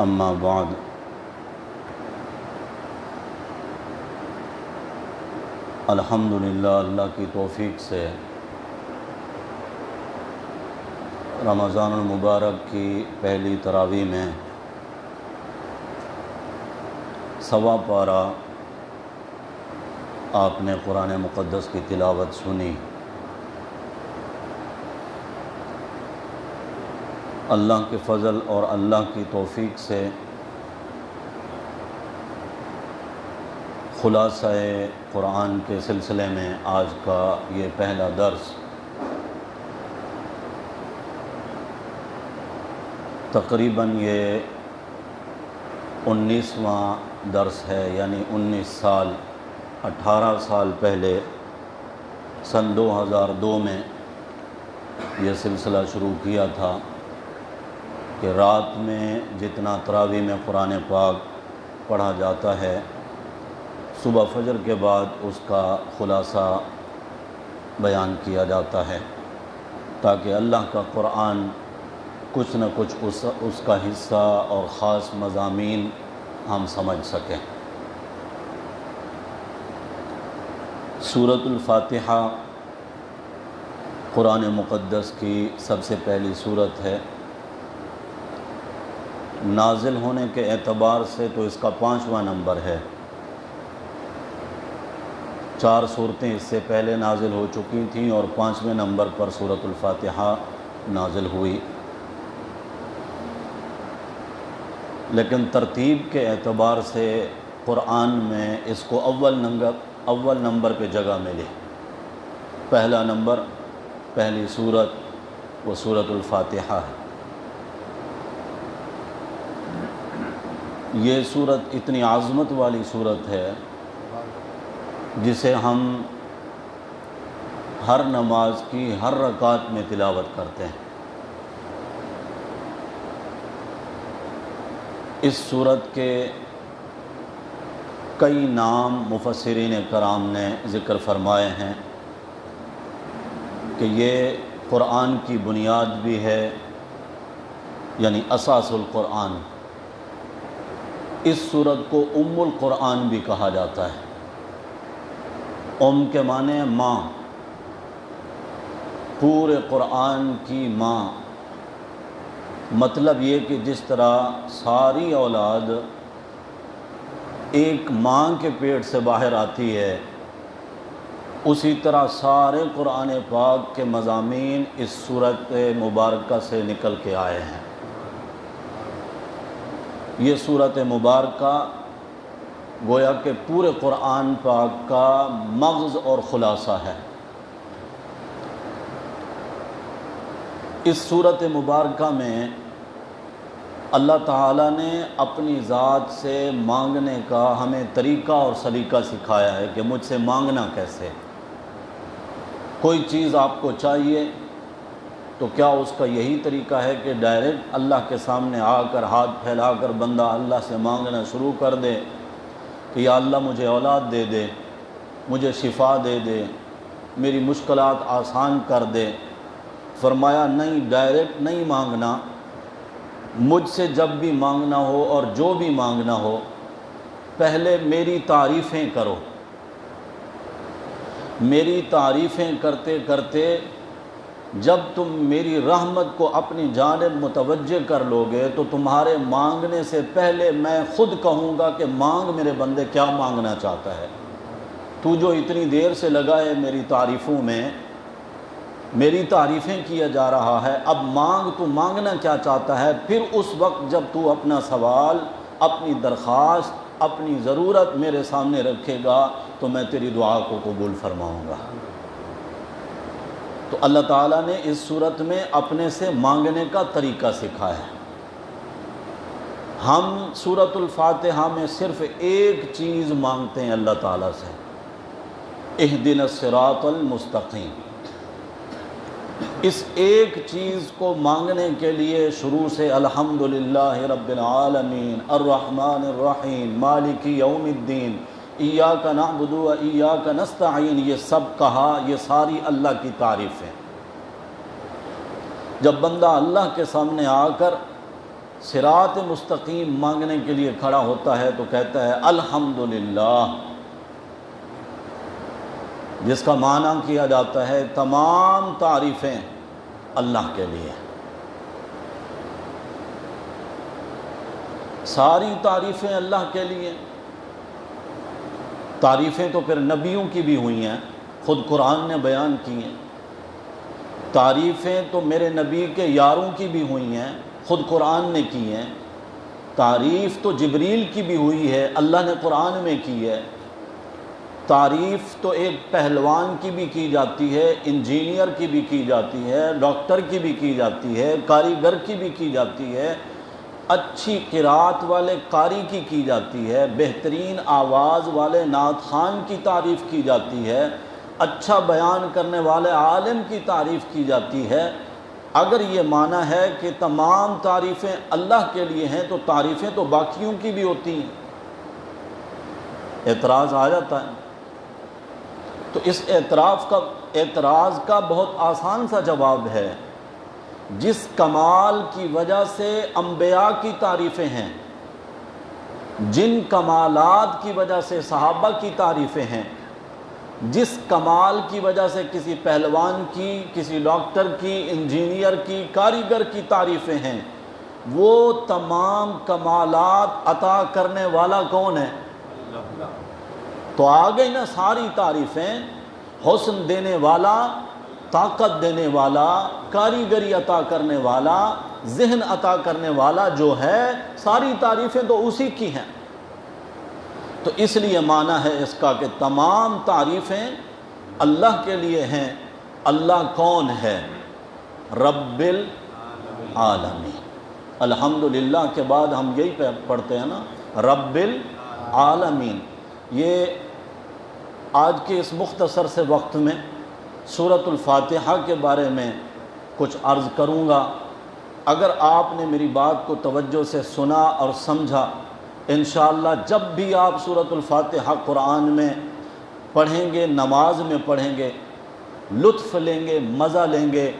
اما بعد الحمدللہ اللہ کی توفیق سے رمضان المبارک کی پہلی تراویح میں سوا پارہ آپ نے قرآن مقدس کی تلاوت سنی۔ اللہ کے فضل اور اللہ کی توفیق سے خلاصہ قرآن کے سلسلے میں آج کا یہ پہلا درس تقریباً یہ 19واں درس ہے، یعنی 19 سال 18 سال پہلے سن 2002 میں یہ سلسلہ شروع کیا تھا کہ رات میں جتنا تراویح میں قرآن پاک پڑھا جاتا ہے صبح فجر کے بعد اس کا خلاصہ بیان کیا جاتا ہے تاکہ اللہ کا قرآن کچھ نہ کچھ اس کا حصہ اور خاص مضامین ہم سمجھ سکیں۔ سورۃ الفاتحہ قرآن مقدس کی سب سے پہلی سورت ہے۔ نازل ہونے کے اعتبار سے تو اس کا 5واں نمبر ہے۔ 4 صورتیں اس سے پہلے نازل ہو چکی تھیں اور 5ویں نمبر پر سورۃ الفاتحہ نازل ہوئی، لیکن ترتیب کے اعتبار سے قرآن میں اس کو اول نمبر پہ جگہ ملی۔ پہلا نمبر، پہلی سورت وہ سورۃ الفاتحہ ہے۔ یہ سورت اتنی عظمت والی سورت ہے جسے ہم ہر نماز کی ہر رکعت میں تلاوت کرتے ہیں۔ اس سورت کے کئی نام مفسرین کرام نے ذکر فرمائے ہیں کہ یہ قرآن کی بنیاد بھی ہے، یعنی اساس القرآن۔ اس سورت کو ام القرآن بھی کہا جاتا ہے۔ ام کے معنی ہے ماں، پورے قرآن کی ماں۔ مطلب یہ کہ جس طرح ساری اولاد ایک ماں کے پیٹ سے باہر آتی ہے، اسی طرح سارے قرآن پاک کے مضامین اس سورت مبارکہ سے نکل کے آئے ہیں۔ یہ سورت مبارکہ گویا کہ پورے قرآن پاک کا مغز اور خلاصہ ہے۔ اس سورت مبارکہ میں اللہ تعالیٰ نے اپنی ذات سے مانگنے کا ہمیں طریقہ اور سلیقہ سکھایا ہے کہ مجھ سے مانگنا کیسے۔ کوئی چیز آپ کو چاہیے تو کیا اس کا یہی طریقہ ہے کہ ڈائریکٹ اللہ کے سامنے آ کر ہاتھ پھیلا کر بندہ اللہ سے مانگنا شروع کر دے کہ یا اللہ مجھے اولاد دے دے، مجھے شفا دے دے، میری مشکلات آسان کر دے؟ فرمایا نہیں، ڈائریکٹ نہیں مانگنا۔ مجھ سے جب بھی مانگنا ہو اور جو بھی مانگنا ہو، پہلے میری تعریفیں کرو۔ میری تعریفیں کرتے کرتے جب تم میری رحمت کو اپنی جانب متوجہ کر لو گے تو تمہارے مانگنے سے پہلے میں خود کہوں گا کہ مانگ میرے بندے، کیا مانگنا چاہتا ہے؟ تو جو اتنی دیر سے لگا ہے میری تعریفوں میں، میری تعریفیں کیا جا رہا ہے، اب مانگ، تو مانگنا کیا چاہتا ہے؟ پھر اس وقت جب تو اپنا سوال، اپنی درخواست، اپنی ضرورت میرے سامنے رکھے گا تو میں تیری دعا کو قبول فرماؤں گا۔ تو اللہ تعالیٰ نے اس صورت میں اپنے سے مانگنے کا طریقہ سکھایا ہے۔ ہم سورۃ الفاتحہ میں صرف ایک چیز مانگتے ہیں اللہ تعالیٰ سے، اہدنا الصراط المستقیم۔ اس ایک چیز کو مانگنے کے لیے شروع سے الحمدللہ رب العالمین الرحمن الرحیم مالک یوم الدین ایاک نعبد و ایاک نستعین، یہ سب کہا، یہ ساری اللہ کی تعریف ہے۔ جب بندہ اللہ کے سامنے آ کر صراط مستقیم مانگنے کے لیے کھڑا ہوتا ہے تو کہتا ہے الحمدللہ، جس کا معنی کیا جاتا ہے تمام تعریفیں اللہ کے لیے، ساری تعریفیں اللہ کے لیے۔ تعریفیں تو پھر نبیوں کی بھی ہوئی ہیں، خود قرآن نے بیان کی ہیں۔ تعریفیں تو میرے نبی کے یاروں کی بھی ہوئی ہیں، خود قرآن نے کی ہیں۔ تعریف تو جبریل کی بھی ہوئی ہے، اللہ نے قرآن میں کی ہے۔ تعریف تو ایک پہلوان کی بھی کی جاتی ہے، انجینئر کی بھی کی جاتی ہے، ڈاکٹر کی بھی کی جاتی ہے، کاریگر کی بھی کی جاتی ہے، اچھی قرات والے قاری کی جاتی ہے، بہترین آواز والے نعت خوان کی تعریف کی جاتی ہے، اچھا بیان کرنے والے عالم کی تعریف کی جاتی ہے۔ اگر یہ معنی ہے کہ تمام تعریفیں اللہ کے لیے ہیں تو تعریفیں تو باقیوں کی بھی ہوتی ہیں، اعتراض آ جاتا ہے۔ تو اس اعتراض کا بہت آسان سا جواب ہے، جس کمال کی وجہ سے انبیاء کی تعریفیں ہیں، جن کمالات کی وجہ سے صحابہ کی تعریفیں ہیں، جس کمال کی وجہ سے کسی پہلوان کی، کسی ڈاکٹر کی، انجینئر کی، کاریگر کی تعریفیں ہیں، وہ تمام کمالات عطا کرنے والا کون ہے؟ تو آ گئی نا ساری تعریفیں، حسن دینے والا، طاقت دینے والا، کاریگری عطا کرنے والا، ذہن عطا کرنے والا جو ہے، ساری تعریفیں تو اسی کی ہیں۔ تو اس لیے معنی ہے اس کا کہ تمام تعریفیں اللہ کے لیے ہیں۔ اللہ کون ہے؟ رب العالمین۔ الحمدللہ کے بعد ہم یہی پڑھتے ہیں نا، رب العالمین۔ یہ آج کے اس مختصر سے وقت میں سورۃ الفاتحہ کے بارے میں کچھ عرض کروں گا۔ اگر آپ نے میری بات کو توجہ سے سنا اور سمجھا، انشاءاللہ جب بھی آپ سورۃ الفاتحہ قرآن میں پڑھیں گے، نماز میں پڑھیں گے، لطف لیں گے، مزہ لیں گے،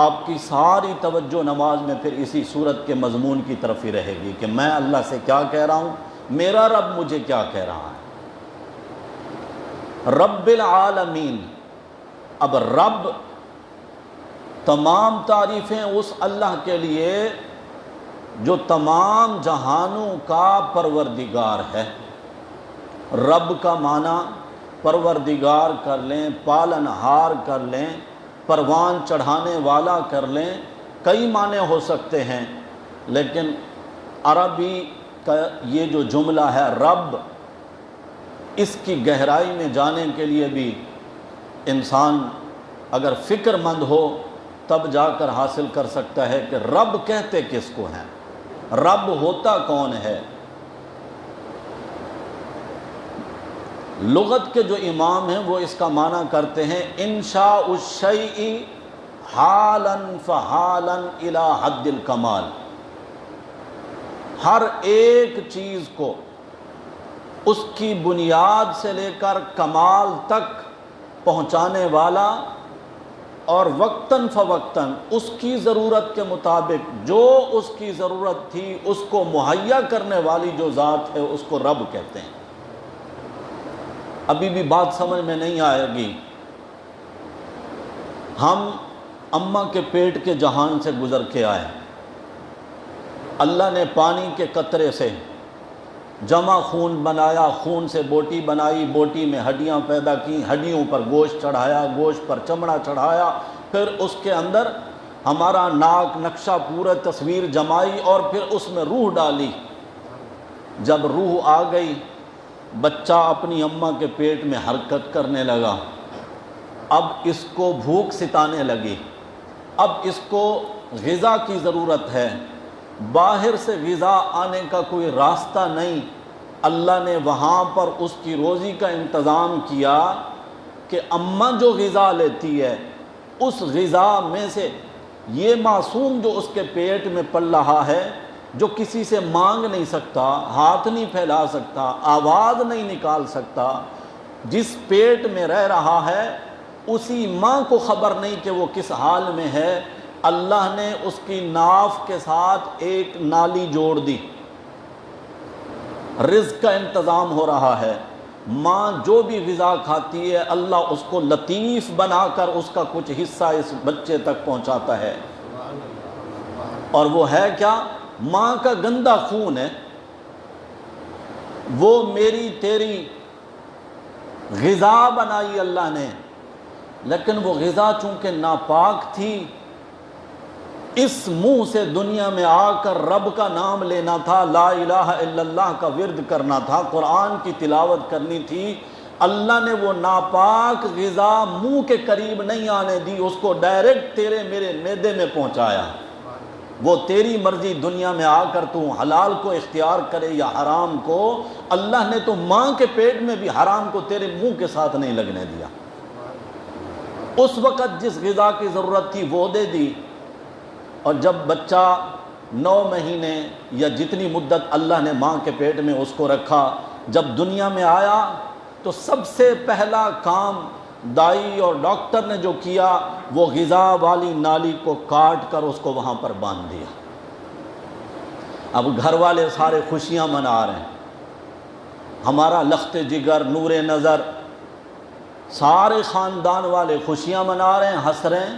آپ کی ساری توجہ نماز میں پھر اسی سورت کے مضمون کی طرف ہی رہے گی کہ میں اللہ سے کیا کہہ رہا ہوں، میرا رب مجھے کیا کہہ رہا ہے۔ رب العالمین۔ اب رب، تمام تعریفیں اس اللہ کے لیے جو تمام جہانوں کا پروردگار ہے۔ رب کا معنی پروردگار کر لیں، پالنہار کر لیں، پروان چڑھانے والا کر لیں، کئی معنی ہو سکتے ہیں، لیکن عربی کا یہ جو جملہ ہے رب، اس کی گہرائی میں جانے کے لیے بھی انسان اگر فکر مند ہو تب جا کر حاصل کر سکتا ہے کہ رب کہتے کس کو ہیں، رب ہوتا کون ہے۔ لغت کے جو امام ہیں وہ اس کا معنی کرتے ہیں انشاء الشیء حالا فحالا الی حد الکمال۔ ہر ایک چیز کو اس کی بنیاد سے لے کر کمال تک پہنچانے والا، اور وقتاً فوقتاً اس کی ضرورت کے مطابق جو اس کی ضرورت تھی اس کو مہیا کرنے والی جو ذات ہے اس کو رب کہتے ہیں۔ ابھی بھی بات سمجھ میں نہیں آئے گی۔ ہم اماں کے پیٹ کے جہان سے گزر کے آئے، اللہ نے پانی کے قطرے سے جمع خون بنایا، خون سے بوٹی بنائی، بوٹی میں ہڈیاں پیدا کی، ہڈیوں پر گوشت چڑھایا، گوشت پر چمڑا چڑھایا، پھر اس کے اندر ہمارا ناک نقشہ پورا تصویر جمائی، اور پھر اس میں روح ڈالی۔ جب روح آ گئی، بچہ اپنی اماں کے پیٹ میں حرکت کرنے لگا، اب اس کو بھوک ستانے لگی، اب اس کو غذا کی ضرورت ہے، باہر سے غذا آنے کا کوئی راستہ نہیں۔ اللہ نے وہاں پر اس کی روزی کا انتظام کیا کہ اماں جو غذا لیتی ہے اس غذا میں سے یہ معصوم جو اس کے پیٹ میں پل رہا ہے، جو کسی سے مانگ نہیں سکتا، ہاتھ نہیں پھیلا سکتا، آواز نہیں نکال سکتا، جس پیٹ میں رہ رہا ہے اسی ماں کو خبر نہیں کہ وہ کس حال میں ہے، اللہ نے اس کی ناف کے ساتھ ایک نالی جوڑ دی، رزق کا انتظام ہو رہا ہے، ماں جو بھی غذا کھاتی ہے اللہ اس کو لطیف بنا کر اس کا کچھ حصہ اس بچے تک پہنچاتا ہے۔ اور وہ ہے کیا؟ ماں کا گندا خون ہے، وہ میری تیری غذا بنائی اللہ نے، لیکن وہ غذا چونکہ ناپاک تھی، اس منہ سے دنیا میں آ کر رب کا نام لینا تھا، لا الہ الا اللہ کا ورد کرنا تھا، قرآن کی تلاوت کرنی تھی، اللہ نے وہ ناپاک غذا منہ کے قریب نہیں آنے دی، اس کو ڈائریکٹ تیرے میرے معدے میں پہنچایا۔ وہ تیری مرضی دنیا میں آ کر تو حلال کو اختیار کرے یا حرام کو، اللہ نے تو ماں کے پیٹ میں بھی حرام کو تیرے منہ کے ساتھ نہیں لگنے دیا۔ اس وقت جس غذا کی ضرورت تھی وہ دے دی، اور جب بچہ 9 مہینے یا جتنی مدت اللہ نے ماں کے پیٹ میں اس کو رکھا، جب دنیا میں آیا تو سب سے پہلا کام دائی اور ڈاکٹر نے جو کیا وہ غذا والی نالی کو کاٹ کر اس کو وہاں پر باندھ دیا۔ اب گھر والے سارے خوشیاں منا رہے ہیں، ہمارا لخت جگر، نور نظر، سارے خاندان والے خوشیاں منا رہے ہیں، ہنس رہے ہیں،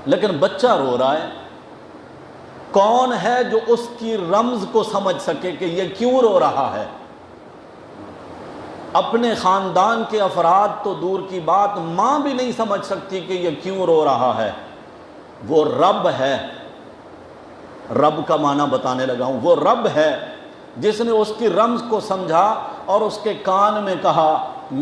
لیکن بچہ رو رہا ہے۔ کون ہے جو اس کی رمز کو سمجھ سکے کہ یہ کیوں رو رہا ہے؟ اپنے خاندان کے افراد تو دور کی بات، ماں بھی نہیں سمجھ سکتی کہ یہ کیوں رو رہا ہے۔ وہ رب ہے، رب کا معنی بتانے لگا ہوں، وہ رب ہے جس نے اس کی رمز کو سمجھا اور اس کے کان میں کہا،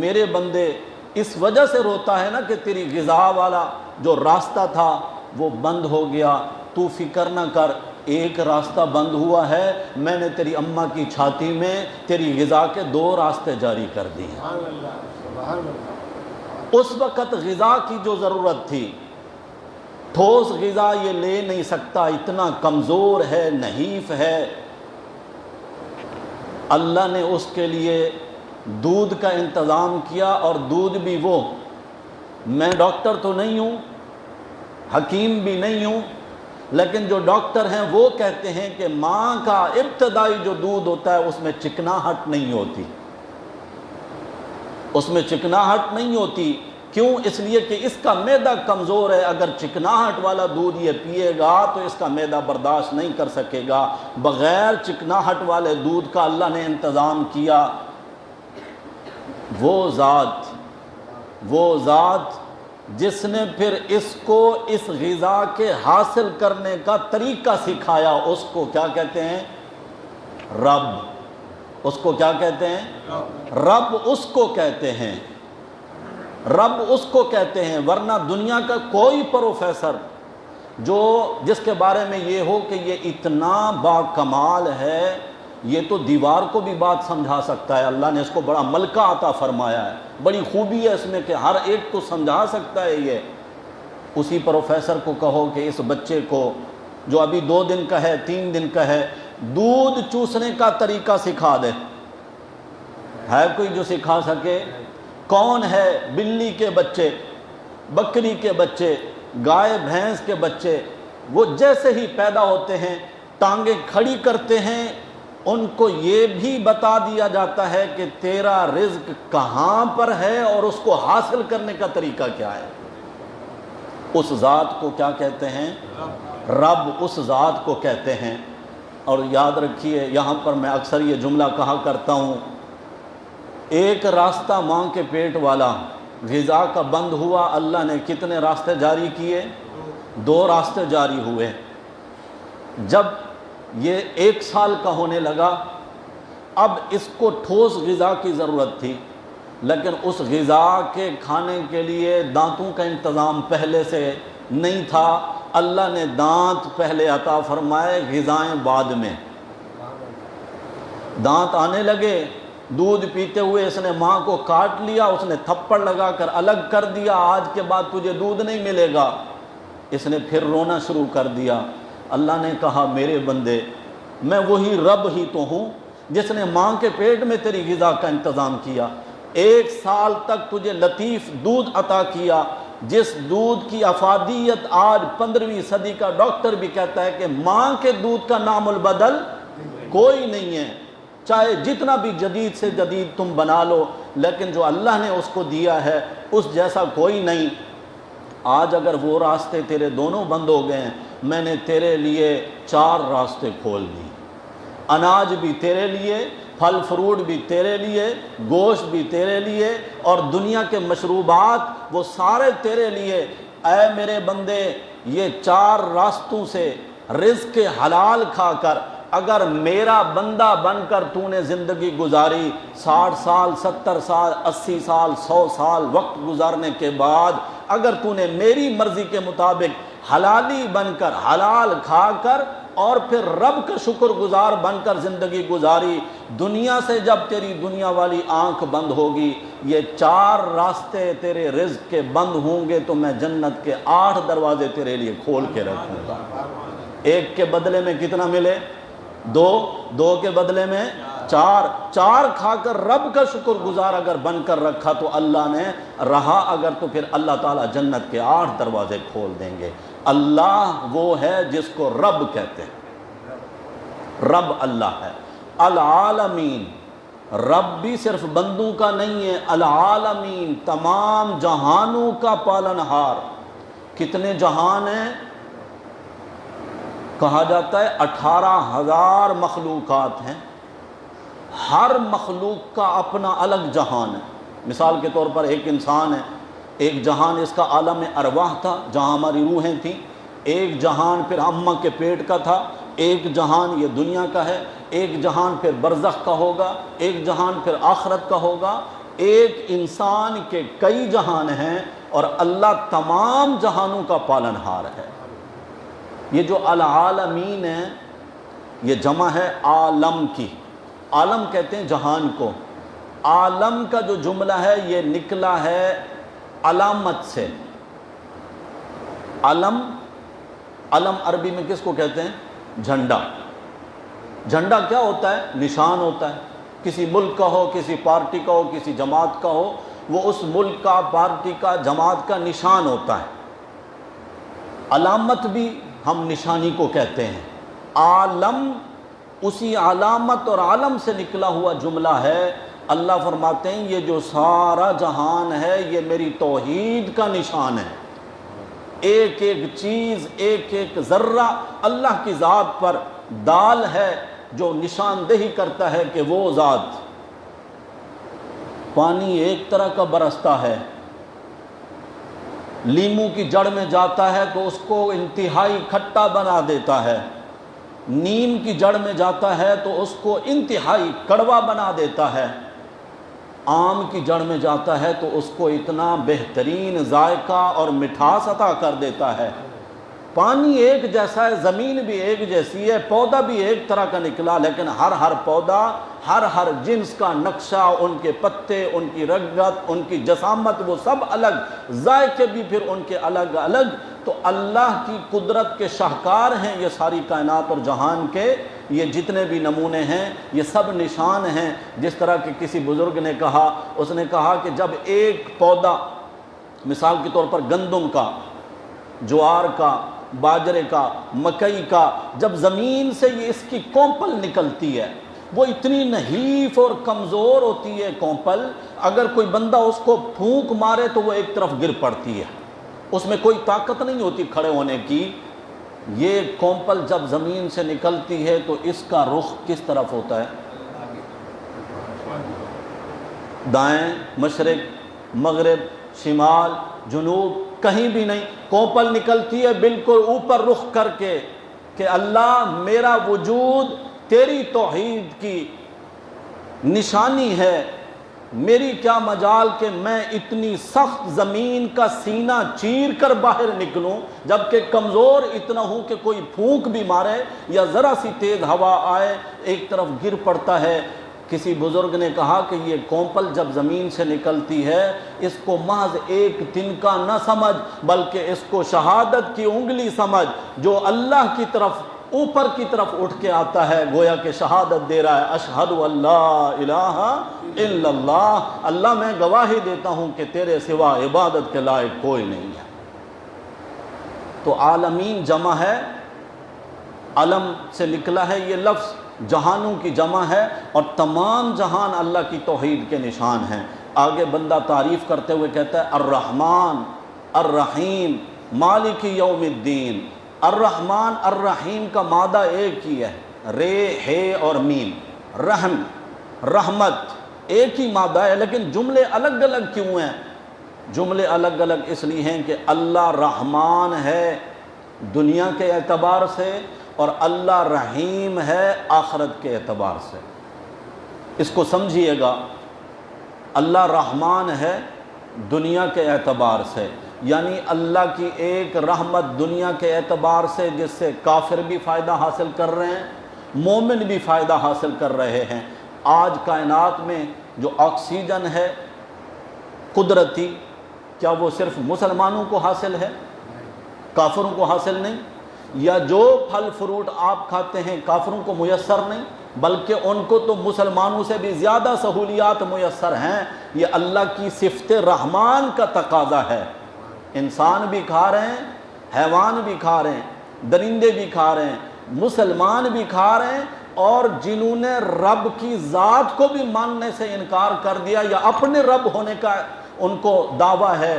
میرے بندے اس وجہ سے روتا ہے نا کہ تیری غذا والا جو راستہ تھا وہ بند ہو گیا، تو فکر نہ کر، ایک راستہ بند ہوا ہے، میں نے تیری اماں کی چھاتی میں تیری غذا کے 2 راستے جاری کر دیے ہیں۔ اس وقت غذا کی جو ضرورت تھی، ٹھوس غذا یہ لے نہیں سکتا، اتنا کمزور ہے، نحیف ہے، اللہ نے اس کے لیے دودھ کا انتظام کیا، اور دودھ بھی وہ، میں ڈاکٹر تو نہیں ہوں، حکیم بھی نہیں ہوں، لیکن جو ڈاکٹر ہیں وہ کہتے ہیں کہ ماں کا ابتدائی جو دودھ ہوتا ہے اس میں چکناہٹ نہیں ہوتی، اس میں چکناہٹ نہیں ہوتی۔ کیوں؟ اس لیے کہ اس کا معدہ کمزور ہے، اگر چکناہٹ والا دودھ یہ پیے گا تو اس کا معدہ برداشت نہیں کر سکے گا۔ بغیر چکناہٹ والے دودھ کا اللہ نے انتظام کیا۔ وہ ذات جس نے پھر اس کو اس غذا کے حاصل کرنے کا طریقہ سکھایا، اس کو کیا کہتے ہیں؟ رب۔ اس کو کیا کہتے ہیں؟ رب اس کو کہتے ہیں، رب اس کو کہتے ہیں۔ ورنہ دنیا کا کوئی پروفیسر جس کے بارے میں یہ ہو کہ یہ اتنا با کمال ہے، یہ تو دیوار کو بھی بات سمجھا سکتا ہے، اللہ نے اس کو بڑا ملکہ عطا فرمایا ہے، بڑی خوبی ہے اس میں کہ ہر ایک کو سمجھا سکتا ہے یہ۔ اسی پروفیسر کو کہو کہ اس بچے کو جو ابھی 2 دن کا ہے، 3 دن کا ہے، دودھ چوسنے کا طریقہ سکھا دے، ہے کوئی جو سکھا سکے؟ کون ہے؟ بلی کے بچے، بکری کے بچے، گائے بھینس کے بچے، وہ جیسے ہی پیدا ہوتے ہیں ٹانگیں کھڑی کرتے ہیں، ان کو یہ بھی بتا دیا جاتا ہے کہ تیرا رزق کہاں پر ہے اور اس کو حاصل کرنے کا طریقہ کیا ہے۔ اس ذات کو کیا کہتے ہیں؟ رب اس ذات کو کہتے ہیں۔ اور یاد رکھیے، یہاں پر میں اکثر یہ جملہ کہا کرتا ہوں، ایک راستہ ماں کے پیٹ والا غذا کا بند ہوا، اللہ نے کتنے راستے جاری کیے؟ 2 راستے جاری ہوئے۔ جب یہ 1 سال کا ہونے لگا، اب اس کو ٹھوس غذا کی ضرورت تھی، لیکن اس غذا کے کھانے کے لیے دانتوں کا انتظام پہلے سے نہیں تھا، اللہ نے دانت پہلے عطا فرمائے، غذائیں بعد میں۔ دانت آنے لگے، دودھ پیتے ہوئے اس نے ماں کو کاٹ لیا، اس نے تھپڑ لگا کر الگ کر دیا، آج کے بعد تجھے دودھ نہیں ملے گا۔ اس نے پھر رونا شروع کر دیا۔ اللہ نے کہا، میرے بندے، میں وہی رب ہی تو ہوں جس نے ماں کے پیٹ میں تیری غذا کا انتظام کیا، 1 سال تک تجھے لطیف دودھ عطا کیا، جس دودھ کی افادیت آج 15ویں صدی کا ڈاکٹر بھی کہتا ہے کہ ماں کے دودھ کا نام البدل کوئی نہیں ہے، چاہے جتنا بھی جدید سے جدید تم بنا لو، لیکن جو اللہ نے اس کو دیا ہے اس جیسا کوئی نہیں۔ آج اگر وہ راستے تیرے دونوں بند ہو گئے ہیں، میں نے تیرے لیے 4 راستے کھول دی، اناج بھی تیرے لیے، پھل فروٹ بھی تیرے لیے، گوشت بھی تیرے لیے، اور دنیا کے مشروبات وہ سارے تیرے لیے۔ اے میرے بندے، یہ 4 راستوں سے رزق حلال کھا کر اگر میرا بندہ بن کر تو نے زندگی گزاری، 60 سال 70 سال 80 سال 100 سال وقت گزارنے کے بعد اگر تو نے میری مرضی کے مطابق حلالی بن کر حلال کھا کر اور پھر رب کا شکر گزار بن کر زندگی گزاری، دنیا سے جب تیری دنیا والی آنکھ بند ہوگی، یہ 4 راستے تیرے رزق کے بند ہوں گے تو میں جنت کے 8 دروازے تیرے لیے کھول کے رکھوں گا۔ 1 کے بدلے میں کتنا ملے؟ 2 کے بدلے میں 4 کھا کر رب کا شکر گزار اگر بن کر رکھا تو اللہ نے رہا، اگر تو پھر اللہ تعالیٰ جنت کے 8 دروازے کھول دیں گے۔ اللہ وہ ہے جس کو رب کہتے ہیں، رب اللہ ہے۔ العالمین، رب بھی صرف بندوں کا نہیں ہے، العالمین تمام جہانوں کا پالنہار۔ کتنے جہان ہیں؟ کہا جاتا ہے 18,000 مخلوقات ہیں، ہر مخلوق کا اپنا الگ جہان ہے۔ مثال کے طور پر ایک انسان ہے، ایک جہان اس کا عالم ارواح تھا جہاں ہماری روحیں تھیں، ایک جہان پھر اماں کے پیٹ کا تھا، ایک جہان یہ دنیا کا ہے، ایک جہان پھر برزخ کا ہوگا، ایک جہان پھر آخرت کا ہوگا۔ ایک انسان کے کئی جہان ہیں اور اللہ تمام جہانوں کا پالنہار ہے۔ یہ جو العالمین ہے یہ جمع ہے عالم کی، عالم کہتے ہیں جہان کو۔ عالم کا جو جملہ ہے یہ نکلا ہے علامت سے۔ علم، علم عربی میں کس کو کہتے ہیں؟ جھنڈا۔ جھنڈا کیا ہوتا ہے؟ نشان ہوتا ہے، کسی ملک کا ہو، کسی پارٹی کا ہو، کسی جماعت کا ہو، وہ اس ملک کا، پارٹی کا، جماعت کا نشان ہوتا ہے۔ علامت بھی ہم نشانی کو کہتے ہیں۔ عالم اسی علامت اور عالم سے نکلا ہوا جملہ ہے۔ اللہ فرماتے ہیں یہ جو سارا جہان ہے یہ میری توحید کا نشان ہے۔ ایک ایک چیز، ایک ایک ذرہ اللہ کی ذات پر دال ہے جو نشاندہی کرتا ہے کہ وہ ذات۔ پانی ایک طرح کا برستا ہے، لیمو کی جڑ میں جاتا ہے تو اس کو انتہائی کھٹا بنا دیتا ہے، نیم کی جڑ میں جاتا ہے تو اس کو انتہائی کڑوا بنا دیتا ہے، آم کی جڑ میں جاتا ہے تو اس کو اتنا بہترین ذائقہ اور مٹھاس عطا کر دیتا ہے۔ پانی ایک جیسا ہے، زمین بھی ایک جیسی ہے، پودا بھی ایک طرح کا نکلا، لیکن ہر پودا، ہر جنس کا نقشہ، ان کے پتے، ان کی رنگت، ان کی جسامت وہ سب الگ، ذائقے بھی پھر ان کے الگ الگ۔ تو اللہ کی قدرت کے شاہکار ہیں یہ ساری کائنات اور جہان کے، یہ جتنے بھی نمونے ہیں یہ سب نشان ہیں۔ جس طرح کہ کسی بزرگ نے کہا، اس نے کہا کہ جب ایک پودا، مثال کے طور پر گندم کا، جوار کا، باجرے کا، مکئی کا، جب زمین سے یہ اس کی کونپل نکلتی ہے وہ اتنی نحیف اور کمزور ہوتی ہے کونپل، اگر کوئی بندہ اس کو پھونک مارے تو وہ ایک طرف گر پڑتی ہے، اس میں کوئی طاقت نہیں ہوتی کھڑے ہونے کی۔ یہ کونپل جب زمین سے نکلتی ہے تو اس کا رخ کس طرف ہوتا ہے؟ دائیں، مشرق، مغرب، شمال، جنوب، کہیں بھی نہیں، کونپل نکلتی ہے بالکل اوپر رخ کر کے کہ اللہ میرا وجود تیری توحید کی نشانی ہے، میری کیا مجال کہ میں اتنی سخت زمین کا سینہ چیر کر باہر نکلوں، جبکہ کمزور اتنا ہوں کہ کوئی پھونک بھی مارے یا ذرا سی تیز ہوا آئے ایک طرف گر پڑتا ہے۔ کسی بزرگ نے کہا کہ یہ کونپل جب زمین سے نکلتی ہے اس کو محض ایک تنکا نہ سمجھ بلکہ اس کو شہادت کی انگلی سمجھ جو اللہ کی طرف اوپر کی طرف اٹھ کے آتا ہے، گویا کہ شہادت دے رہا ہے، اشہد اللہ الہ الا اللہ، اللہ میں گواہی دیتا ہوں کہ تیرے سوا عبادت کے لائق کوئی نہیں ہے۔ تو عالمین جمع ہے، علم سے نکلا ہے یہ لفظ، جہانوں کی جمع ہے، اور تمام جہان اللہ کی توحید کے نشان ہیں۔ آگے بندہ تعریف کرتے ہوئے کہتا ہے الرحمن الرحیم مالک یوم الدین۔ الرحمن الرحیم کا مادہ ایک ہی ہے، رے ہے اور میم، رحم رحمت ایک ہی مادہ ہے، لیکن جملے الگ الگ کیوں ہیں؟ جملے الگ الگ اس لیے ہیں کہ اللہ رحمان ہے دنیا کے اعتبار سے، اور اللہ رحیم ہے آخرت کے اعتبار سے۔ اس کو سمجھیے گا، اللہ رحمان ہے دنیا کے اعتبار سے، یعنی اللہ کی ایک رحمت دنیا کے اعتبار سے جس سے کافر بھی فائدہ حاصل کر رہے ہیں، مومن بھی فائدہ حاصل کر رہے ہیں۔ آج کائنات میں جو آکسیجن ہے قدرتی، کیا وہ صرف مسلمانوں کو حاصل ہے؟ کافروں کو حاصل نہیں؟ یا جو پھل فروٹ آپ کھاتے ہیں کافروں کو میسر نہیں، بلکہ ان کو تو مسلمانوں سے بھی زیادہ سہولیات میسر ہیں۔ یہ اللہ کی صفت رحمان کا تقاضا ہے۔ انسان بھی کھا رہے ہیں، حیوان بھی کھا رہے ہیں، درندے بھی کھا رہے ہیں، مسلمان بھی کھا رہے ہیں، اور جنہوں نے رب کی ذات کو بھی ماننے سے انکار کر دیا یا اپنے رب ہونے کا ان کو دعویٰ ہے،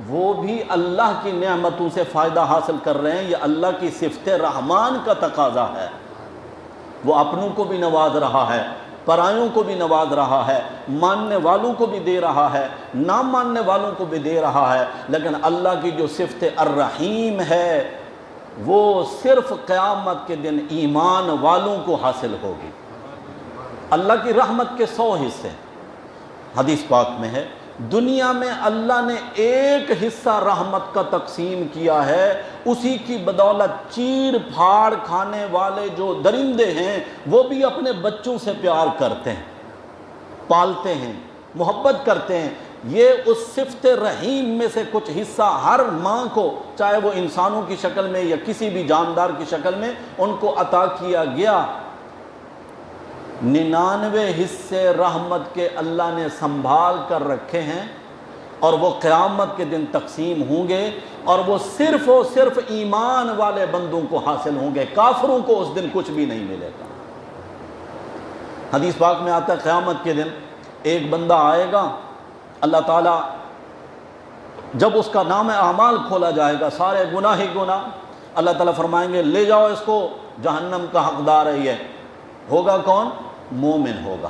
وہ بھی اللہ کی نعمتوں سے فائدہ حاصل کر رہے ہیں۔ یہ اللہ کی صفت رحمان کا تقاضا ہے۔ وہ اپنوں کو بھی نواز رہا ہے، پرایوں کو بھی نواز رہا ہے، ماننے والوں کو بھی دے رہا ہے، نہ ماننے والوں کو بھی دے رہا ہے، لیکن اللہ کی جو صفت الرحیم ہے وہ صرف قیامت کے دن ایمان والوں کو حاصل ہوگی۔ اللہ کی رحمت کے 100 حصے حدیث پاک میں ہے، دنیا میں اللہ نے ایک حصہ رحمت کا تقسیم کیا ہے، اسی کی بدولت چیر پھاڑ کھانے والے جو درندے ہیں وہ بھی اپنے بچوں سے پیار کرتے ہیں، پالتے ہیں، محبت کرتے ہیں۔ یہ اس صفت رحیم میں سے کچھ حصہ ہر ماں کو، چاہے وہ انسانوں کی شکل میں یا کسی بھی جاندار کی شکل میں، ان کو عطا کیا گیا۔ 99 حصے رحمت کے اللہ نے سنبھال کر رکھے ہیں، اور وہ قیامت کے دن تقسیم ہوں گے، اور وہ صرف و صرف ایمان والے بندوں کو حاصل ہوں گے، کافروں کو اس دن کچھ بھی نہیں ملے گا۔ حدیث پاک میں آتا ہے قیامت کے دن ایک بندہ آئے گا، اللہ تعالیٰ جب اس کا نام اعمال کھولا جائے گا، سارے گناہ ہی گناہ، اللہ تعالیٰ فرمائیں گے لے جاؤ اس کو، جہنم کا حقدار ہے یہ۔ ہوگا کون؟ مومن ہوگا،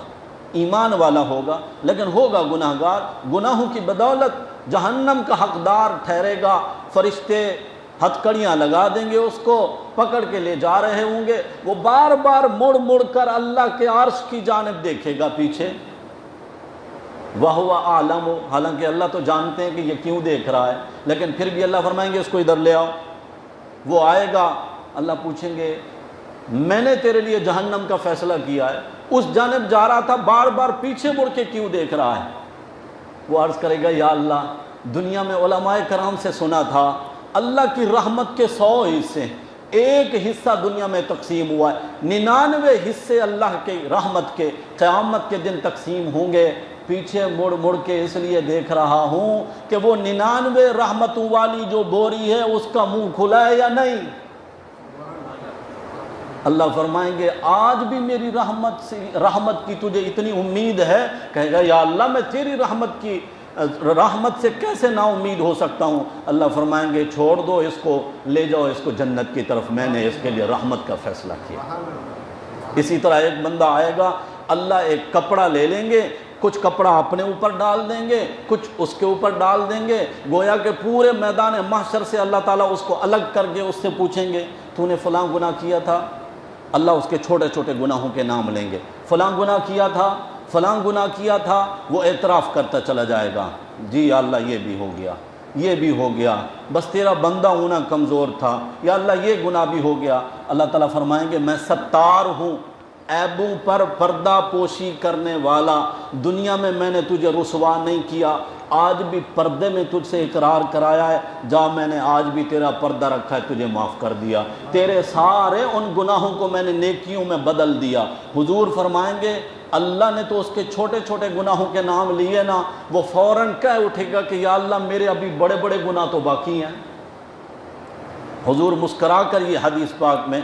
ایمان والا ہوگا، لیکن ہوگا گناہ گار، گناہوں کی بدولت جہنم کا حقدار ٹھہرے گا۔ فرشتے ہتھکڑیاں لگا دیں گے، اس کو پکڑ کے لے جا رہے ہوں گے، وہ بار بار مڑ مڑ کر اللہ کے عرش کی جانب دیکھے گا پیچھے، وَهُوَ أَعْلَمُ، حالانکہ اللہ تو جانتے ہیں کہ یہ کیوں دیکھ رہا ہے، لیکن پھر بھی اللہ فرمائیں گے اس کو ادھر لے آؤ۔ وہ آئے گا، اللہ پوچھیں گے میں نے تیرے لیے جہنم کا فیصلہ کیا ہے، اس جانب جا رہا تھا، بار بار پیچھے مڑ کے کیوں دیکھ رہا ہے؟ وہ عرض کرے گا یا اللہ، دنیا میں علماء کرام سے سنا تھا اللہ کی رحمت کے 100 حصے، ایک حصہ دنیا میں تقسیم ہوا ہے، 99 حصے اللہ کے رحمت کے قیامت کے دن تقسیم ہوں گے۔ پیچھے مڑ مڑ کے اس لیے دیکھ رہا ہوں کہ وہ 99 رحمتوں والی جو بوری ہے اس کا منہ کھلا ہے یا نہیں۔ اللہ فرمائیں گے آج بھی میری رحمت کی تجھے اتنی امید ہے؟ کہے گا یا اللہ میں تیری رحمت سے کیسے نا امید ہو سکتا ہوں؟ اللہ فرمائیں گے چھوڑ دو اس کو، لے جاؤ اس کو جنت کی طرف، میں نے اس کے لیے رحمت کا فیصلہ کیا۔ اسی طرح ایک بندہ آئے گا، اللہ ایک کپڑا لے لیں گے، کچھ کپڑا اپنے اوپر ڈال دیں گے، کچھ اس کے اوپر ڈال دیں گے، گویا کہ پورے میدان محشر سے اللہ تعالیٰ اس کو الگ کر کے اس سے پوچھیں گے تو نے فلاں گناہ کیا تھا؟ اللہ اس کے چھوٹے چھوٹے گناہوں کے نام لیں گے، فلاں گناہ کیا تھا، فلاں گناہ کیا تھا، وہ اعتراف کرتا چلا جائے گا، جی یا اللہ یہ بھی ہو گیا، یہ بھی ہو گیا، بس تیرا بندہ ہونا کمزور تھا، یا اللہ یہ گناہ بھی ہو گیا۔ اللہ تعالیٰ فرمائیں گے میں ستار ہوں، عیبوں پر پردہ پوشی کرنے والا، دنیا میں نے تجھے رسوا نہیں کیا، آج بھی پردے میں تجھ سے اقرار کرایا ہے، جا میں نے آج بھی تیرا پردہ رکھا ہے، تجھے معاف کر دیا، تیرے سارے ان گناہوں کو میں نے نیکیوں میں بدل دیا۔ حضور فرمائیں گے اللہ نے تو اس کے چھوٹے چھوٹے گناہوں کے نام لیے نا، وہ فوراً کہہ اٹھے گا کہ یا اللہ میرے ابھی بڑے بڑے گناہ تو باقی ہیں۔ حضور مسکرا کر، یہ حدیث پاک میں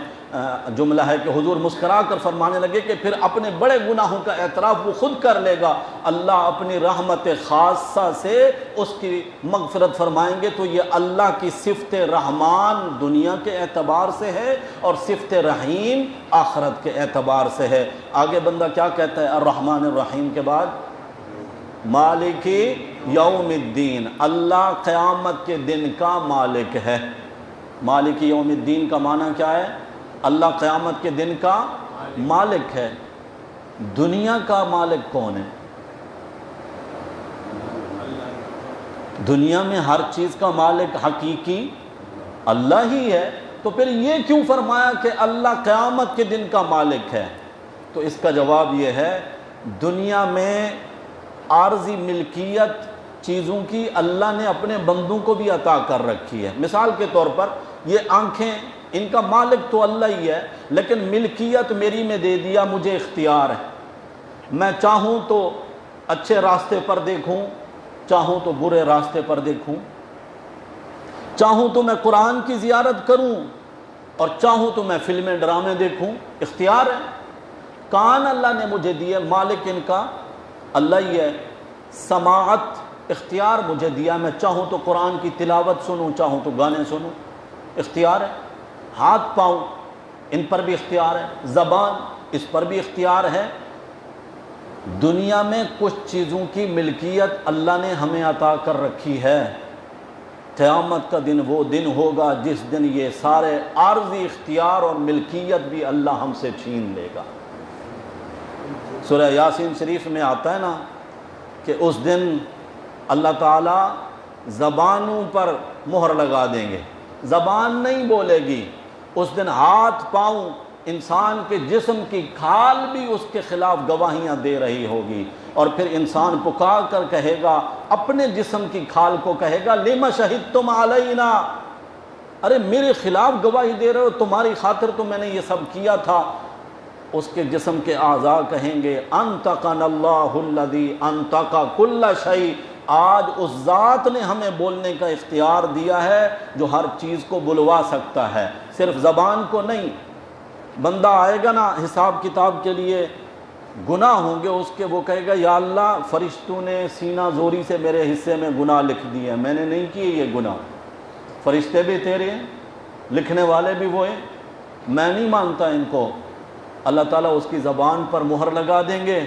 جملہ ہے کہ حضور مسکرا کر فرمانے لگے کہ پھر اپنے بڑے گناہوں کا اعتراف وہ خود کر لے گا، اللہ اپنی رحمت خاصہ سے اس کی مغفرت فرمائیں گے۔ تو یہ اللہ کی صفت رحمان دنیا کے اعتبار سے ہے اور صفت رحیم آخرت کے اعتبار سے ہے۔ آگے بندہ کیا کہتا ہے الرحمن الرحیم کے بعد؟ مالک یوم الدین، اللہ قیامت کے دن کا مالک ہے۔ مالک یوم الدین کا معنی کیا ہے؟ اللہ قیامت کے دن کا مالک ہے۔ دنیا کا مالک کون ہے؟ دنیا میں ہر چیز کا مالک حقیقی اللہ ہی ہے، تو پھر یہ کیوں فرمایا کہ اللہ قیامت کے دن کا مالک ہے؟ تو اس کا جواب یہ ہے، دنیا میں عارضی ملکیت چیزوں کی اللہ نے اپنے بندوں کو بھی عطا کر رکھی ہے۔ مثال کے طور پر یہ آنکھیں، ان کا مالک تو اللہ ہی ہے، لیکن ملکیت میری میں دے دیا، مجھے اختیار ہے، میں چاہوں تو اچھے راستے پر دیکھوں، چاہوں تو برے راستے پر دیکھوں، چاہوں تو میں قرآن کی زیارت کروں اور چاہوں تو میں فلمیں ڈرامے دیکھوں، اختیار ہے۔ کان اللہ نے مجھے دیے، مالک ان کا اللہ ہی ہے۔ سماعت اختیار مجھے دیا، میں چاہوں تو قرآن کی تلاوت سنوں، چاہوں تو گانے سنوں، اختیار ہے۔ ہاتھ پاؤں ان پر بھی اختیار ہے، زبان اس پر بھی اختیار ہے۔ دنیا میں کچھ چیزوں کی ملکیت اللہ نے ہمیں عطا کر رکھی ہے۔ قیامت کا دن وہ دن ہوگا جس دن یہ سارے عارضی اختیار اور ملکیت بھی اللہ ہم سے چھین لے گا۔ سورہ یاسین شریف میں آتا ہے نا کہ اس دن اللہ تعالیٰ زبانوں پر مہر لگا دیں گے، زبان نہیں بولے گی۔ اس دن ہاتھ پاؤں، انسان کے جسم کی کھال بھی اس کے خلاف گواہیاں دے رہی ہوگی، اور پھر انسان پکار کر کہے گا، اپنے جسم کی کھال کو کہے گا لِمَ شَهِدْتُمْ عَلَيْنَا، ارے میرے خلاف گواہی دے رہے ہو، تمہاری خاطر تو میں نے یہ سب کیا تھا۔ اس کے جسم کے اعضاء کہیں گے انطقنا اللہ الذی انطق کل شیء، آج اس ذات نے ہمیں بولنے کا اختیار دیا ہے جو ہر چیز کو بلوا سکتا ہے، صرف زبان کو نہیں۔ بندہ آئے گا نا حساب کتاب کے لیے، گناہ ہوں گے اس کے، وہ کہے گا یا اللہ فرشتوں نے سینہ زوری سے میرے حصے میں گناہ لکھ دیے، میں نے نہیں کیے یہ گناہ، فرشتے بھی تیرے ہیں، لکھنے والے بھی وہ ہیں، میں نہیں مانتا ان کو۔ اللہ تعالیٰ اس کی زبان پر مہر لگا دیں گے،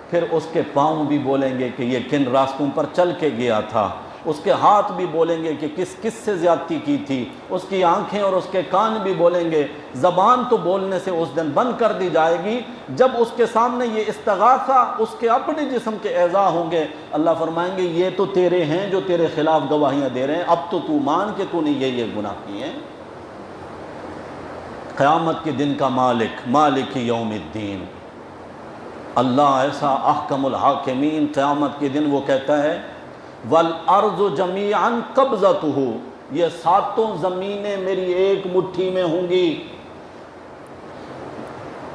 پھر اس کے پاؤں بھی بولیں گے کہ یہ کن راستوں پر چل کے گیا تھا، اس کے ہاتھ بھی بولیں گے کہ کس کس سے زیادتی کی تھی، اس کی آنکھیں اور اس کے کان بھی بولیں گے۔ زبان تو بولنے سے اس دن بند کر دی جائے گی جب اس کے سامنے یہ استغاثہ اس کے اپنے جسم کے اعضاء ہوں گے۔ اللہ فرمائیں گے یہ تو تیرے ہیں جو تیرے خلاف گواہیاں دے رہے ہیں، اب تو مان کہ تو نے یہ گناہ کیے ہیں۔ قیامت کے دن کا مالک، مالک یوم الدین، اللہ ایسا احکم الحاکمین، قیامت کے دن وہ کہتا ہے والارض جمیعا قبضتہ، یہ ساتوں زمینیں میری ایک مٹھی میں ہوں گی،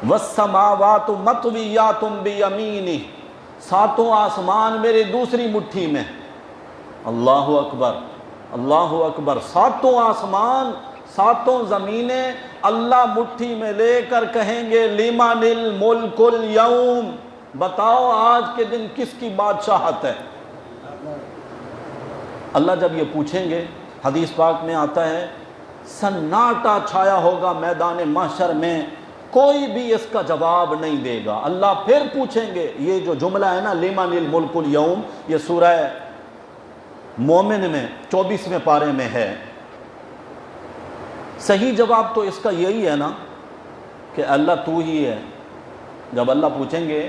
والسماوات مطویات بیمینہ، ساتوں آسمان میری دوسری مٹھی میں۔ اللہ اکبر، اللہ اکبر، ساتوں آسمان، ساتوں زمینیں اللہ مٹھی میں لے کر کہیں گے لمن الملک اليوم، بتاؤ آج کے دن کس کی بادشاہت ہے۔ اللہ جب یہ پوچھیں گے، حدیث پاک میں آتا ہے سناٹا چھایا ہوگا میدان محشر میں، کوئی بھی اس کا جواب نہیں دے گا۔ اللہ پھر پوچھیں گے، یہ جو جملہ ہے نا لمن الملک اليوم، یہ سورہ مومن میں 24ویں پارے میں ہے۔ صحیح جواب تو اس کا یہی ہے نا کہ اللہ تو ہی ہے۔ جب اللہ پوچھیں گے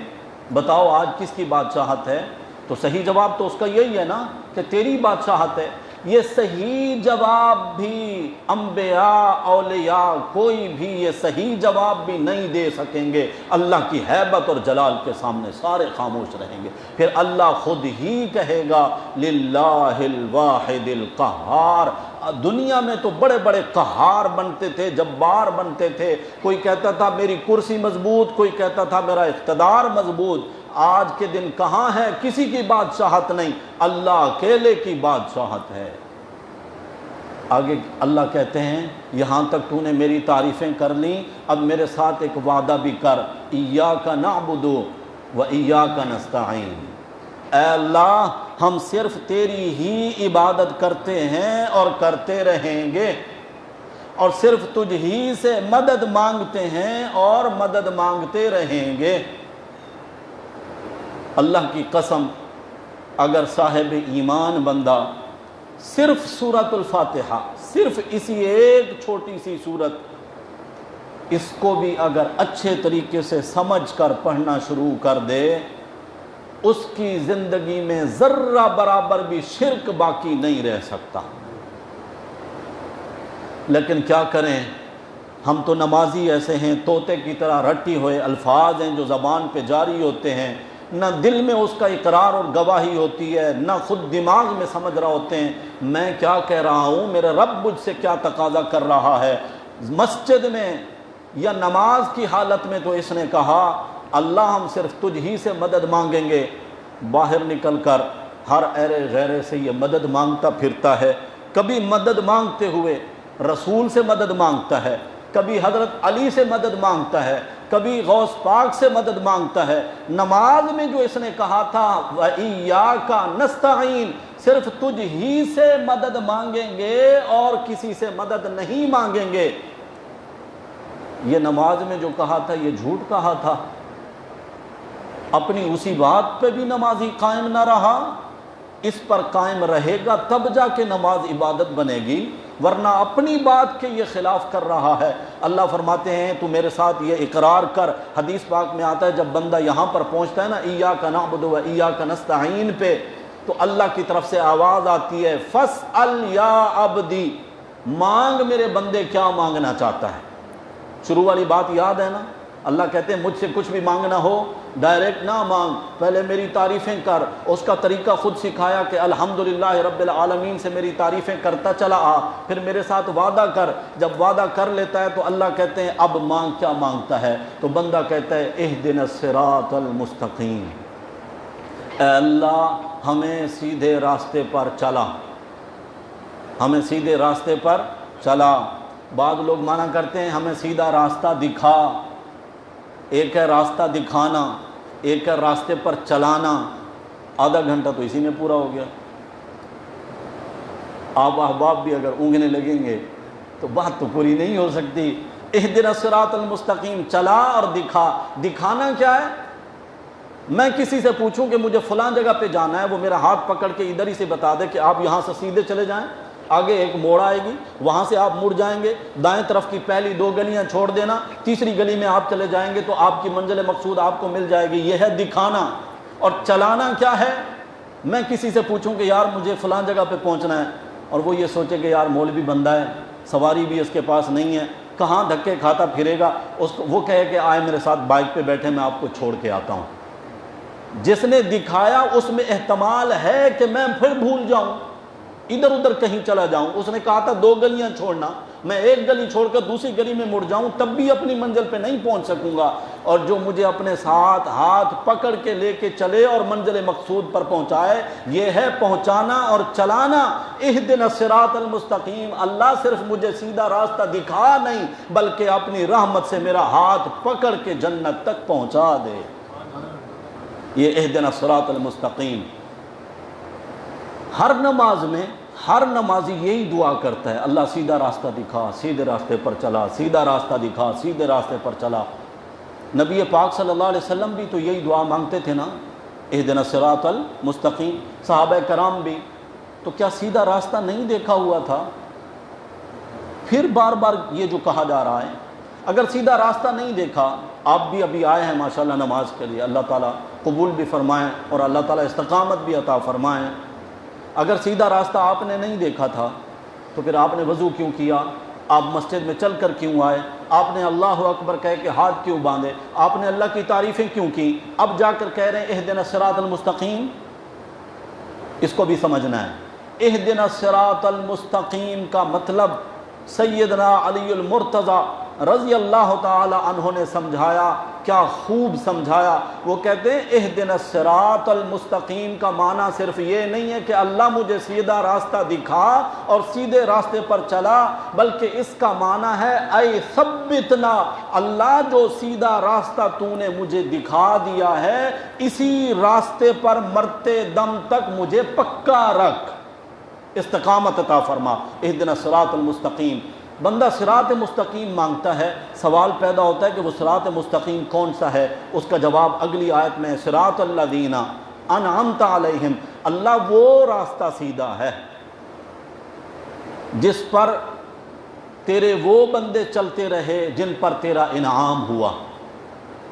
بتاؤ آج کس کی بادشاہت ہے، تو صحیح جواب تو اس کا یہی ہے نا کہ تیری بادشاہت ہے۔ یہ صحیح جواب بھی انبیاء اولیاء کوئی بھی یہ صحیح جواب بھی نہیں دے سکیں گے۔ اللہ کی ہیبت اور جلال کے سامنے سارے خاموش رہیں گے۔ پھر اللہ خود ہی کہے گا للہ الواحد القہار۔ دنیا میں تو بڑے بڑے قہار بنتے تھے، جبار بنتے تھے، کوئی کہتا تھا میری کرسی مضبوط، کوئی کہتا تھا میرا اقتدار مضبوط۔ آج کے دن کہاں ہے؟ کسی کی بادشاہت نہیں، اللہ اکیلے کی بادشاہت ہے۔ آگے اللہ کہتے ہیں یہاں تک تو نے میری تعریفیں کر لیں، اب میرے ساتھ ایک وعدہ بھی کر، ایاک نعبد و ایاک نستعین۔ اے اللہ ہم صرف تیری ہی عبادت کرتے ہیں اور کرتے رہیں گے، اور صرف تجھ ہی سے مدد مانگتے ہیں اور مدد مانگتے رہیں گے۔ اللہ کی قسم، اگر صاحب ایمان بندہ صرف سورۃ الفاتحہ، صرف اسی ایک چھوٹی سی سورت، اس کو بھی اگر اچھے طریقے سے سمجھ کر پڑھنا شروع کر دے، اس کی زندگی میں ذرہ برابر بھی شرک باقی نہیں رہ سکتا۔ لیکن کیا کریں، ہم تو نمازی ایسے ہیں، طوطے کی طرح رٹی ہوئے الفاظ ہیں جو زبان پہ جاری ہوتے ہیں، نہ دل میں اس کا اقرار اور گواہی ہوتی ہے، نہ خود دماغ میں سمجھ رہا ہوتے ہیں میں کیا کہہ رہا ہوں، میرا رب مجھ سے کیا تقاضا کر رہا ہے۔ مسجد میں یا نماز کی حالت میں تو اس نے کہا اللہ ہم صرف تجھ ہی سے مدد مانگیں گے، باہر نکل کر ہر ایرے غیرے سے یہ مدد مانگتا پھرتا ہے۔ کبھی مدد مانگتے ہوئے رسول سے مدد مانگتا ہے، کبھی حضرت علی سے مدد مانگتا ہے، کبھی غوث پاک سے مدد مانگتا ہے۔ نماز میں جو اس نے کہا تھا وَإِيَّاكَ نَسْتَعِينُ، صرف تجھ ہی سے مدد مانگیں گے اور کسی سے مدد نہیں مانگیں گے، یہ نماز میں جو کہا تھا یہ جھوٹ کہا تھا۔ اپنی اسی بات پہ بھی نمازی قائم نہ رہا، اس پر قائم رہے گا تب جا کے نماز عبادت بنے گی، ورنہ اپنی بات کے یہ خلاف کر رہا ہے۔ اللہ فرماتے ہیں تو میرے ساتھ یہ اقرار کر، حدیث پاک میں آتا ہے جب بندہ یہاں پر پہنچتا ہے نا ایاک نعبد و ایاک نستعین پہ، تو اللہ کی طرف سے آواز آتی ہے فاسأل یا عبدی، مانگ میرے بندے کیا مانگنا چاہتا ہے۔ شروع والی بات یاد ہے نا، اللہ کہتے ہیں مجھ سے کچھ بھی مانگنا ہو ڈائریکٹ نہ مانگ، پہلے میری تعریفیں کر۔ اس کا طریقہ خود سکھایا کہ الحمدللہ رب العالمین سے میری تعریفیں کرتا چلا آ، پھر میرے ساتھ وعدہ کر۔ جب وعدہ کر لیتا ہے تو اللہ کہتے ہیں اب مانگ، کیا مانگتا ہے؟ تو بندہ کہتا ہے اہدنا الصراط المستقیم، اے اللہ ہمیں سیدھے راستے پر چلا، ہمیں سیدھے راستے پر چلا۔ بعض لوگ مانا کرتے ہیں ہمیں سیدھا راستہ دکھا، ایک ہے راستہ دکھانا، ایک ہے راستے پر چلانا۔ آدھا گھنٹہ تو اسی میں پورا ہو گیا۔ آپ احباب بھی اگر اونگنے لگیں گے تو بات تو پوری نہیں ہو سکتی۔ اہدنا الصراط المستقیم، چلا اور دکھا۔ دکھانا کیا ہے؟ میں کسی سے پوچھوں کہ مجھے فلاں جگہ پہ جانا ہے، وہ میرا ہاتھ پکڑ کے ادھر ہی سے بتا دے کہ آپ یہاں سے سیدھے چلے جائیں، آگے ایک موڑ آئے گی، وہاں سے آپ مڑ جائیں گے، دائیں طرف کی پہلی 2 گلیاں چھوڑ دینا، تیسری گلی میں آپ چلے جائیں گے تو آپ کی منزل مقصود آپ کو مل جائے گی۔ یہ ہے دکھانا۔ اور چلانا کیا ہے؟ میں کسی سے پوچھوں کہ یار مجھے فلاں جگہ پہ پہنچنا ہے، اور وہ یہ سوچے کہ یار مولوی بندہ ہے، سواری بھی اس کے پاس نہیں ہے، کہاں دھکے کھاتا پھرے گا، وہ کہے کہ آئے میرے ساتھ بائک پہ بیٹھے، میں آپ کو چھوڑ کے آتا ہوں۔ جس نے دکھایا اس میں احتمال ہے کہ میں پھر بھول جاؤں، ادھر ادھر کہیں چلا جاؤں۔ اس نے کہا تھا 2 گلیاں چھوڑنا، میں ایک گلی چھوڑ کر دوسری گلی میں مڑ جاؤں تب بھی اپنی منزل پہ نہیں پہنچ سکوں گا۔ اور جو مجھے اپنے ساتھ ہاتھ پکڑ کے لے کے چلے اور منزل مقصود پر پہنچائے، یہ ہے پہنچانا اور چلانا۔ اہدنا الصراط المستقیم، اللہ صرف مجھے سیدھا راستہ دکھا نہیں بلکہ اپنی رحمت سے میرا ہاتھ پکڑ کے جنت تک پہنچا دے۔ یہ اہدنا الصراط المستقیم۔ ہر نماز میں ہر نمازی یہی دعا کرتا ہے، اللہ سیدھا راستہ دکھا، سیدھے راستے پر چلا، سیدھا راستہ دکھا، سیدھے راستے پر چلا۔ نبی پاک صلی اللہ علیہ وسلم بھی تو یہی دعا مانگتے تھے نا، اہدنا الصراط المستقیم۔ صحابہ کرام بھی تو کیا سیدھا راستہ نہیں دیکھا ہوا تھا؟ پھر بار بار یہ جو کہا جا رہا ہے، اگر سیدھا راستہ نہیں دیکھا، آپ بھی ابھی آئے ہیں ماشاءاللہ نماز کے لیے، اللہ تعالیٰ قبول بھی فرمائیں اور اللہ تعالیٰ استقامت بھی عطا فرمائیں۔ اگر سیدھا راستہ آپ نے نہیں دیکھا تھا تو پھر آپ نے وضو کیوں کیا؟ آپ مسجد میں چل کر کیوں آئے؟ آپ نے اللہ اکبر کہہ کے ہاتھ کیوں باندھے؟ آپ نے اللہ کی تعریفیں کیوں کی؟ اب جا کر کہہ رہے ہیں اہدنا الصراط المستقیم۔ اس کو بھی سمجھنا ہے۔ اہدنا الصراط المستقیم کا مطلب سیدنا علی المرتضی رضی اللہ تعالی عنہ نے سمجھایا، کیا خوب سمجھایا۔ وہ کہتے ہیں اہدنا الصراط المستقیم کا معنی صرف یہ نہیں ہے کہ اللہ مجھے سیدھا راستہ دکھا اور سیدھے راستے پر چلا، بلکہ اس کا معنی ہے اے ثبتنا، اللہ جو سیدھا راستہ تو نے مجھے دکھا دیا ہے اسی راستے پر مرتے دم تک مجھے پکا رکھ، استقامت عطا فرما۔ اہدنا الصراط المستقیم۔ بندہ صراط مستقیم مانگتا ہے، سوال پیدا ہوتا ہے کہ وہ صراط مستقیم کون سا ہے؟ اس کا جواب اگلی آیت میں، صراط الذین انعمت علیہم، اللہ وہ راستہ سیدھا ہے جس پر تیرے وہ بندے چلتے رہے جن پر تیرا انعام ہوا۔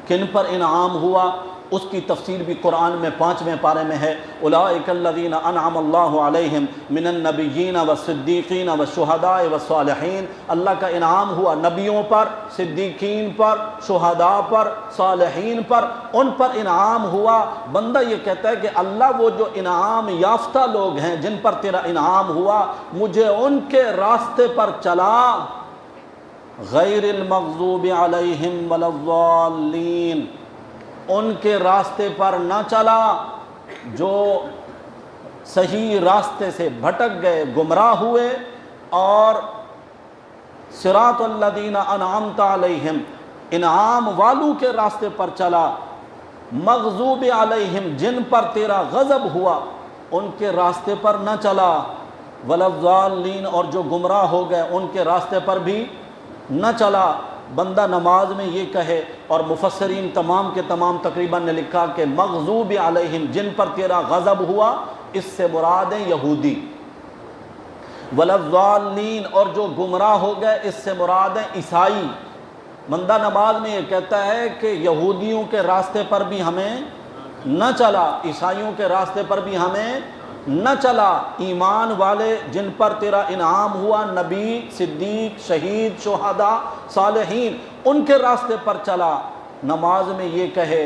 کن پر انعام ہوا؟ اس کی تفسیر بھی قرآن میں 5ویں پارے میں ہے، اولئک الذین انعم اللہ علیہم من النبیین والصدیقین والشہداء والصالحین۔ اللہ کا انعام ہوا نبیوں پر، صدیقین پر، شہداء پر، صالحین پر، ان پر انعام ہوا۔ بندہ یہ کہتا ہے کہ اللہ وہ جو انعام یافتہ لوگ ہیں جن پر تیرا انعام ہوا، مجھے ان کے راستے پر چلا، غیر المغضوب علیہم ولا الضالین، ان کے راستے پر نہ چلا جو صحیح راستے سے بھٹک گئے، گمراہ ہوئے، اور صراط الذین انعمت علیہم، انعام والوں کے راستے پر چلا، مغضوب علیہم، جن پر تیرا غضب ہوا ان کے راستے پر نہ چلا، ولا الضالین، اور جو گمراہ ہو گئے ان کے راستے پر بھی نہ چلا۔ بندہ نماز میں یہ کہے، اور مفسرین تمام کے تمام تقریباً نے لکھا کہ مغضوب علیہم، جن پر تیرا غضب ہوا، اس سے مراد ہیں یہودی، ولا الضالین، اور جو گمراہ ہو گئے اس سے مراد ہیں عیسائی۔ بندہ نماز میں یہ کہتا ہے کہ یہودیوں کے راستے پر بھی ہمیں نہ چلا، عیسائیوں کے راستے پر بھی ہمیں نہ چلا، ایمان والے جن پر تیرا انعام ہوا، نبی، صدیق، شہید، شہداء، صالحین، ان کے راستے پر چلا۔ نماز میں یہ کہے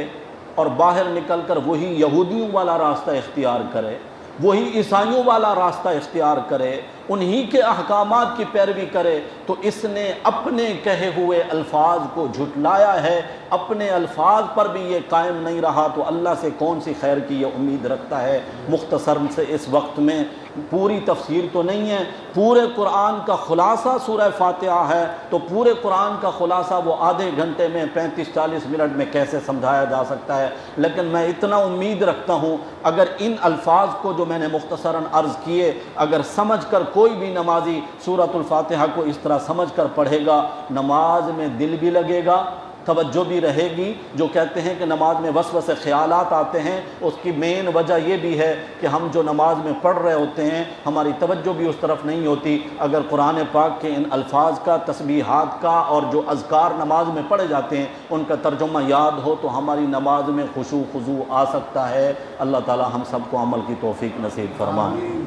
اور باہر نکل کر وہی یہودیوں والا راستہ اختیار کرے، وہی عیسائیوں والا راستہ اختیار کرے، انہی کے احکامات کی پیروی کرے، تو اس نے اپنے کہے ہوئے الفاظ کو جھٹلایا ہے، اپنے الفاظ پر بھی یہ قائم نہیں رہا، تو اللہ سے کون سی خیر کی یہ امید رکھتا ہے؟ مختصر سے اس وقت میں پوری تفسیر تو نہیں ہے، پورے قرآن کا خلاصہ سورہ فاتحہ ہے، تو پورے قرآن کا خلاصہ وہ آدھے گھنٹے میں 35-40 منٹ میں کیسے سمجھایا جا سکتا ہے؟ لیکن میں اتنا امید رکھتا ہوں اگر ان الفاظ کو جو میں نے مختصراً عرض کیے اگر سمجھ کر کوئی بھی نمازی سورۃ الفاتحہ کو اس طرح سمجھ کر پڑھے گا، نماز میں دل بھی لگے گا، توجہ بھی رہے گی۔ جو کہتے ہیں کہ نماز میں وسوسے خیالات آتے ہیں، اس کی مین وجہ یہ بھی ہے کہ ہم جو نماز میں پڑھ رہے ہوتے ہیں ہماری توجہ بھی اس طرف نہیں ہوتی۔ اگر قرآن پاک کے ان الفاظ کا، تسبیحات کا، اور جو اذکار نماز میں پڑھے جاتے ہیں ان کا ترجمہ یاد ہو تو ہماری نماز میں خشوع خضوع آ سکتا ہے۔ اللہ تعالی ہم سب کو عمل کی توفیق نصیب فرمائے۔